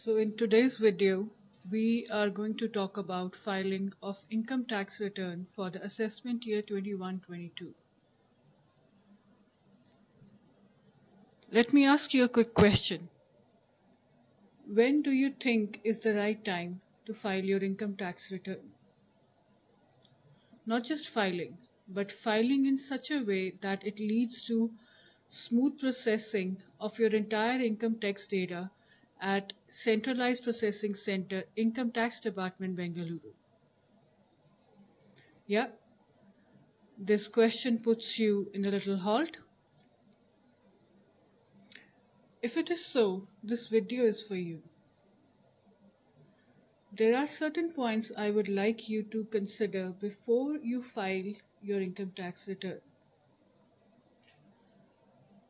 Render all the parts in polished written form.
So in today's video, we are going to talk about filing of income tax return for the assessment year 21-22. Let me ask you a quick question. When do you think is the right time to file your income tax return? Not just filing, but filing in such a way that it leads to smooth processing of your entire income tax data at Centralized Processing Center, Income Tax Department, Bengaluru. Yeah, this question puts you in a little halt. If it is so, this video is for you. There are certain points I would like you to consider before you file your income tax return.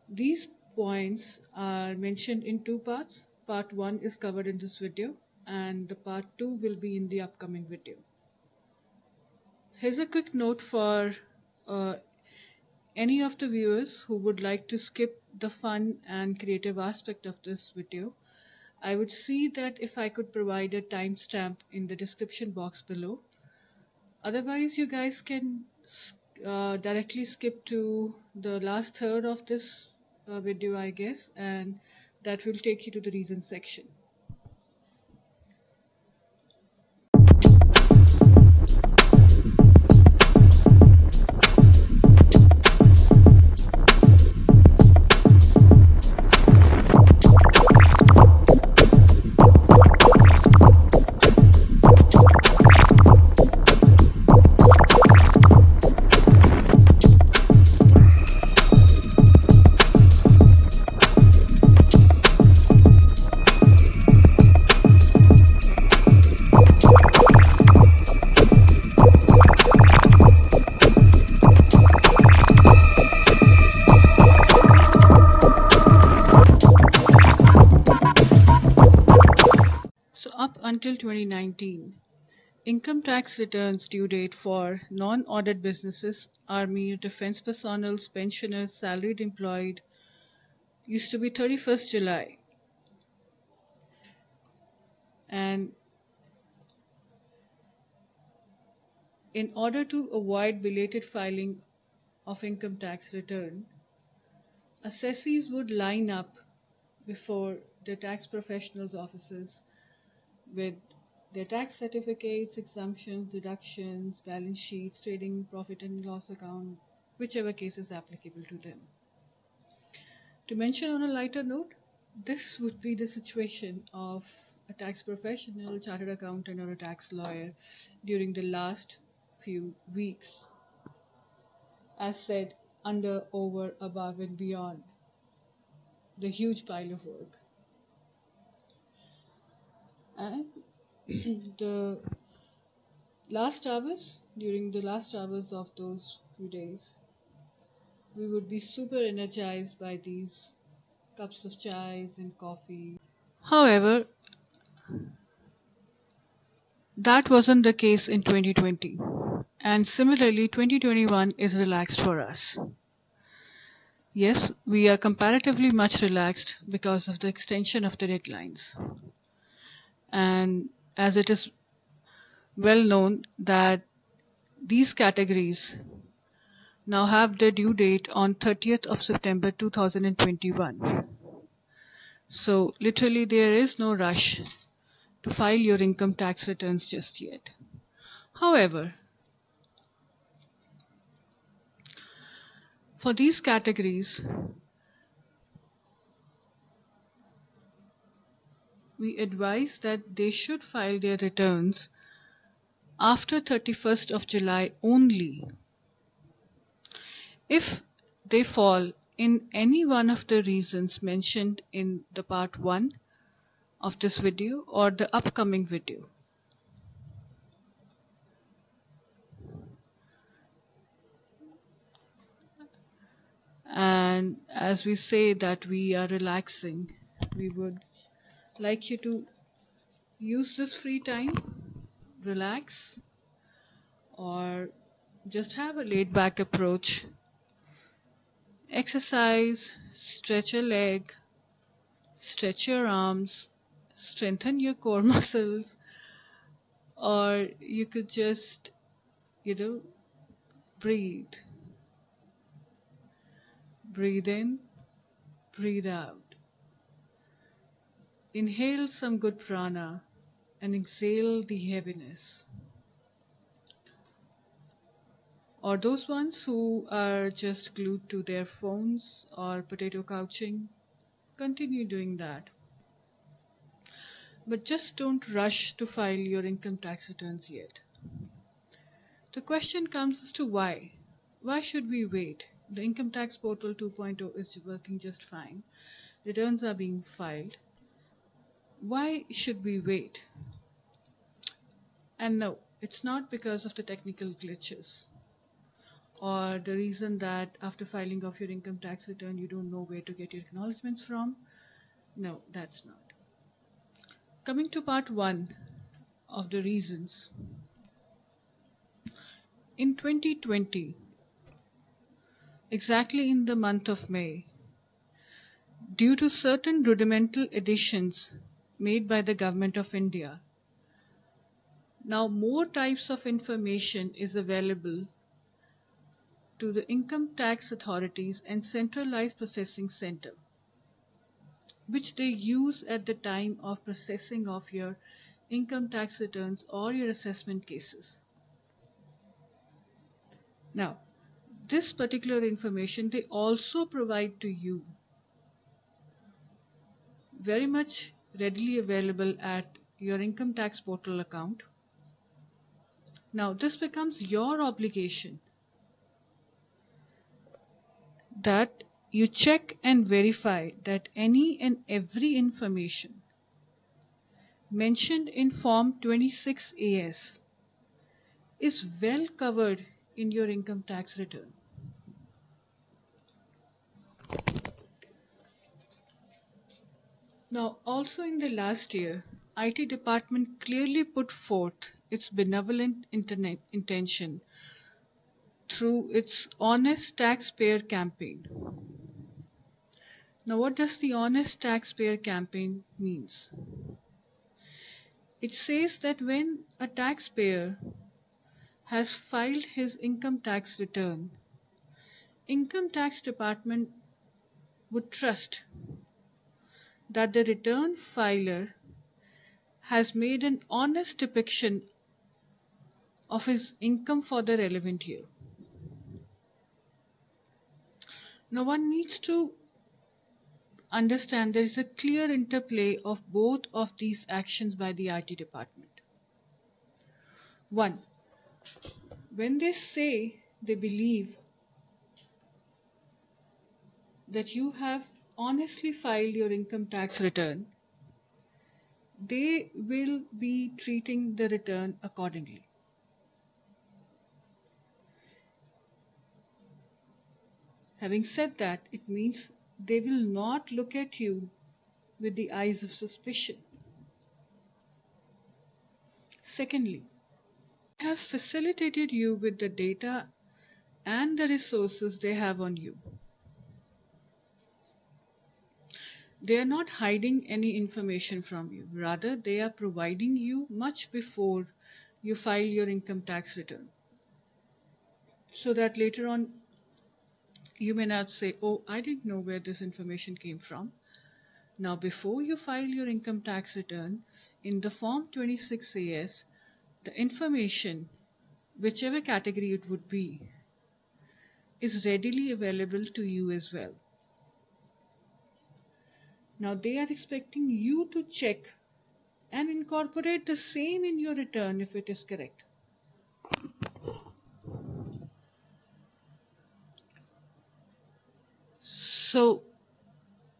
These points are mentioned in two parts. Part 1 is covered in this video and the part 2 will be in the upcoming video. Here's a quick note for any of the viewers who would like to skip the fun and creative aspect of this video. I would see that if I could provide a timestamp in the description box below. Otherwise, you guys can directly skip to the last third of this video, I guess, and that will take you to the reasons section. So up until 2019, income tax returns due date for non-audit businesses, army, defense personnel, pensioners, salaried employed, used to be 31st July. And in order to avoid belated filing of income tax return, assessees would line up before the tax professionals' offices with their tax certificates, exemptions, deductions, balance sheets, trading profit and loss account, whichever case is applicable to them. To mention on a lighter note, this would be the situation of a tax professional, chartered accountant, or a tax lawyer during the last few weeks. As said, under, over, above, and beyond the huge pile of work. And during the last hours of those few days, we would be super energized by these cups of chais and coffee. However, that wasn't the case in 2020, and similarly 2021 is relaxed for us. Yes, we are comparatively much relaxed because of the extension of the deadlines. And as it is well known that these categories now have their due date on 30th of September 2021. So literally there is no rush to file your income tax returns just yet. However, for these categories, we advise that they should file their returns after 31st of July only. If they fall in any one of the reasons mentioned in the part 1 of this video or the upcoming video. And as we say that we are relaxing, we would like you to use this free time, relax, or just have a laid back approach. Exercise, stretch your leg, stretch your arms, strengthen your core muscles, or you could just, you know, breathe. Breathe in, breathe out. Inhale some good prana and exhale the heaviness. Or those ones who are just glued to their phones or potato couching, continue doing that. But just don't rush to file your income tax returns yet. The question comes as to why. Why should we wait? The Income Tax Portal 2.0 is working just fine. Returns are being filed. Why should we wait? And no, it's not because of the technical glitches or the reason that after filing of your income tax return you don't know where to get your acknowledgements from. No, that's not. Coming to part 1 of the reasons. In 2020, exactly in the month of May, due to certain rudimental additions made by the Government of India, now more types of information is available to the income tax authorities and centralized processing center, which they use at the time of processing of your income tax returns or your assessment cases. Now, this particular information they also provide to you very much readily available at your income tax portal account. Now, this becomes your obligation that you check and verify that any and every information mentioned in Form 26AS is well covered in your income tax return. Now, also in the last year, IT department clearly put forth its benevolent intention through its Honest Taxpayer campaign. Now, what does the Honest Taxpayer campaign means? It says that when a taxpayer has filed his income tax return, Income Tax Department would trust that the return filer has made an honest depiction of his income for the relevant year. Now one needs to understand there is a clear interplay of both of these actions by the IT department. One, when they say they believe that you have honestly filed your income tax return, they will be treating the return accordingly. Having said that, it means they will not look at you with the eyes of suspicion. Secondly, they have facilitated you with the data and the resources they have on you. They are not hiding any information from you. Rather, they are providing you much before you file your income tax return, so that later on you may not say, oh, I didn't know where this information came from. Now, before you file your income tax return, in the Form 26AS, the information, whichever category it would be, is readily available to you as well. Now, they are expecting you to check and incorporate the same in your return if it is correct. So,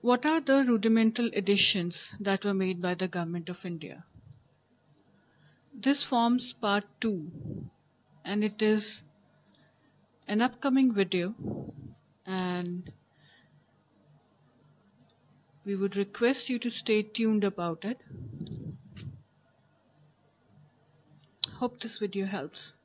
what are the rudimental additions that were made by the Government of India? This forms part 2, and it is an upcoming video, and we would request you to stay tuned about it. Hope this video helps.